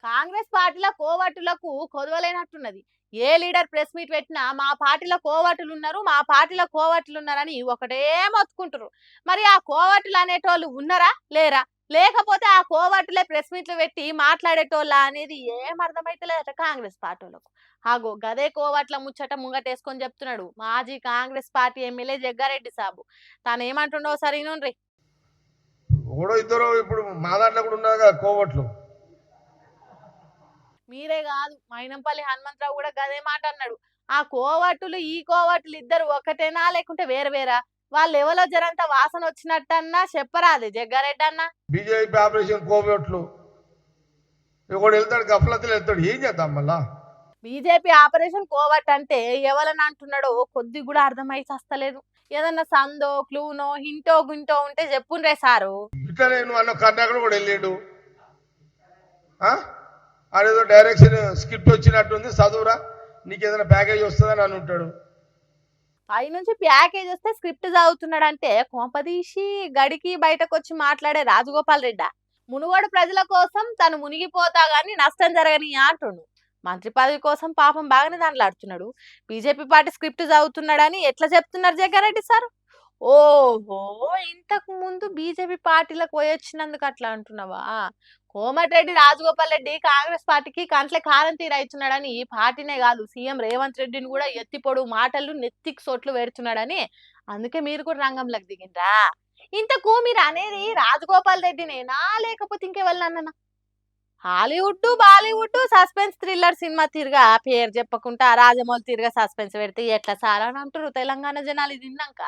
కాంగ్రెస్ పార్టీల కోవట్టులకు కొదవలేనట్టున్నది. ఏ leader press meet పెట్టినా మా పార్టీలో కోవట్టులు ఉన్నారు, మా పార్టీలో కోవట్టులు ఉన్నారని ఒకటే మొత్తుకుంటారు. మరి ఆ కోవట్టులు అనేటోళ్ళు ఉన్నారా లేరా? లేకపోతే ఆ కోవట్టులే ప్రెస్ మీట్లు పెట్టి మాట్లాడేటోళ్ళ అనేది ఏం అర్థమైతలేదట కాంగ్రెస్ పార్టీలకు. ఆగో గదే కోవట్ల ముచ్చట ముంగటేసుకొని చెప్తున్నాడు మాజీ కాంగ్రెస్ పార్టీ ఎమ్మెల్యే జగ్గారెడ్డి సాబు. తాను ఏమంటుండో సరే నుండ్రి. ఒకడో ఇద్దరు ఇప్పుడు మా దాంట్లో కూడా ఉన్నదిగా కోవట్లు. మీరే కాదు మైనంపల్లి హనుమంతరావు కూడా గదే మాట అన్నాడు. ఆ కోవట్టులు ఈ కోవట్టులు ఇద్దరు ఒకటేనా లేకుంటే వేరు వేరా? వాళ్ళు ఎవరో జరంత వాసన వచ్చినట్టన్నా చెప్పరాదే జగ్గారెడ్డి అన్న. బీజేపీ ఆపరేషన్ కోవట్లు ఒకడు వెళ్తాడు, గఫలతలు వెళ్తాడు, ఏం చేద్దాం మళ్ళా? బీజేపీ ఆపరేషన్ కోవట్ అంటే ఎవరని అంటున్నాడో కొద్ది కూడా అర్థమై చస్తలేదు. ఏదన్నా సందో క్లూనో హింటో గుంటో ఉంటే చెప్పుండ్రే సారు. ఇట్లనే నువ్వు అన్న కర్ణాకర్ కూడా వెళ్ళాడు. ఆడేదో డైరెక్షన్ స్క్రిప్ట్ వచ్చినట్టుంది, చదువురా, నీకు ఏదైనా ప్యాకేజ్ వస్తుందని అని ఉంటాడు. పై నుంచి ప్యాకేజ్ వస్తే స్క్రిప్ట్ చదువుతున్నాడు అంటే కొంపదీసి గడికి బయటకు వచ్చి మాట్లాడే రాజగోపాల్ రెడ్డి మునుగోడు ప్రజల కోసం తను మునిగిపోతా గానీ నష్టం జరగని అంటుండు. మంత్రి పదవి కోసం పాపం బాగానే దాంట్లాడుతున్నాడు. బీజేపీ పార్టీ స్క్రిప్ట్ చదువుతున్నాడని ఎట్లా చెప్తున్నారు జగ్గారెడ్డి సార్? ఓహో, ఇంతకు ముందు బీజేపీ పార్టీలకు పోయొచ్చినందుకు అట్లా అంటున్నావా? కోమటిరెడ్డి రాజగోపాల్ రెడ్డి కాంగ్రెస్ పార్టీకి కంట్లే కారం తీరైతున్నాడని పార్టీనే కాదు సీఎం రేవంత్ రెడ్డిని కూడా ఎత్తిపొడు మాటలు నెత్తికి సొట్లు పెడుతున్నాడని అందుకే మీరు కూడా రంగంలోకి దిగిండ్రా. ఇంతకు మీరు అనేది రాజగోపాల్ రెడ్డినేనా లేకపోతే ఇంకెవరినన్నా? Hollywood Bollywood suspense thriller cinema తిరగా పేరు చెప్పకుండా రాజమౌళి తిరగా సస్పెన్స్ పెడితే ఎట్లా సారా అని అంటారు తెలంగాణ జనాలు ఇది విన్నాక.